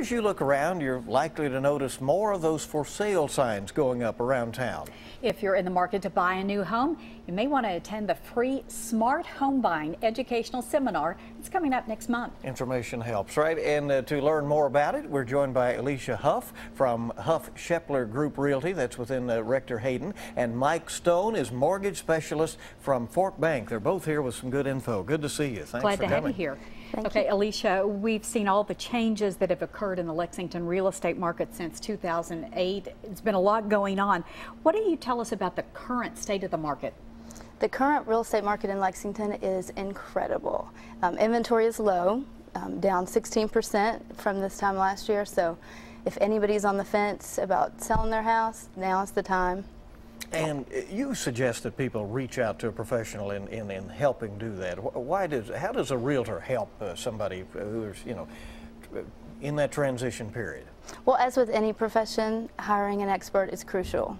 As you look around, you're likely to notice more of those for sale signs going up around town. If you're in the market to buy a new home, you may want to attend the free Smart Home Buying educational seminar. It's coming up next month. Information helps, right? And to learn more about it, we're joined by Alicia Huff from Huff Shepler Group Realty, that's within Rector Hayden, and Mike Stone is mortgage specialist from Forcht Bank. They're both here with some good info. Good to see you. Thanks for coming. Glad to have you here. Okay, Alicia, we've seen all the changes that have occurred in the Lexington real estate market since 2008. It's been a lot going on. What do you tell us about the current state of the market? The current real estate market in Lexington is incredible. Inventory is low, down 16% from this time last year. So if anybody's on the fence about selling their house, now's the time. And you suggest that people reach out to a professional in helping do that. How does a realtor help somebody who's, in that transition period? Well, as with any profession, hiring an expert is crucial.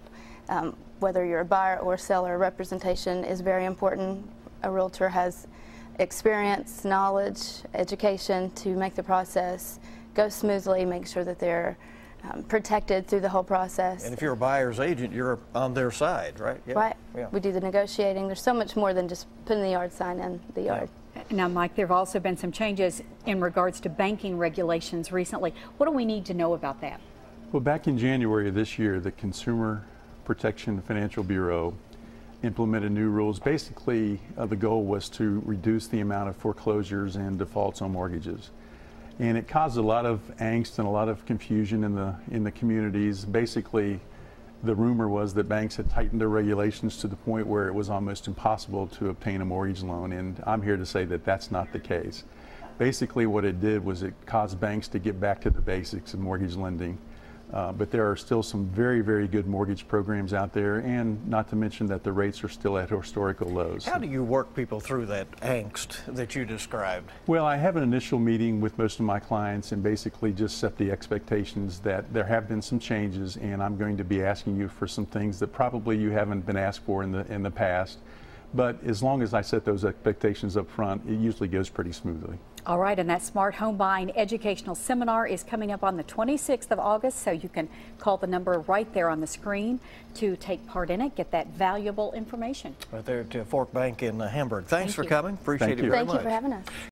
Whether you're a buyer or seller, representation is very important. A realtor has experience, knowledge, education to make the process go smoothly, make sure that they're protected through the whole process. And if you're a buyer's agent, you're on their side, right? Yeah. Right. Yeah. We do the negotiating. There's so much more than just putting the yard sign in the yard. Now, Mike, there have also been some changes in regards to banking regulations recently. What do we need to know about that? Well, back in January of this year, the Consumer Protection Financial Bureau implemented new rules. Basically, the goal was to reduce the amount of foreclosures and defaults on mortgages. And it caused a lot of angst and a lot of confusion in the communities. Basically, the rumor was that banks had tightened their regulations to the point where it was almost impossible to obtain a mortgage loan, and I'm here to say that that's not the case. Basically, what it did was it caused banks to get back to the basics of mortgage lending. But there are still some very, very good mortgage programs out there, and not to mention that the rates are still at historical lows. How do you work people through that angst that you described? Well, I have an initial meeting with most of my clients and basically just set the expectations that there have been some changes, and I'm going to be asking you for some things that probably you haven't been asked for in the past. But as long as I set those expectations up front, it usually goes pretty smoothly. All right, and that Smart Home Buying educational seminar is coming up on the 26th of August, so you can call the number right there on the screen to take part in it, get that valuable information. Right there to Forcht Bank in Hamburg. Thanks for coming. Appreciate it very much. Thank you for having us.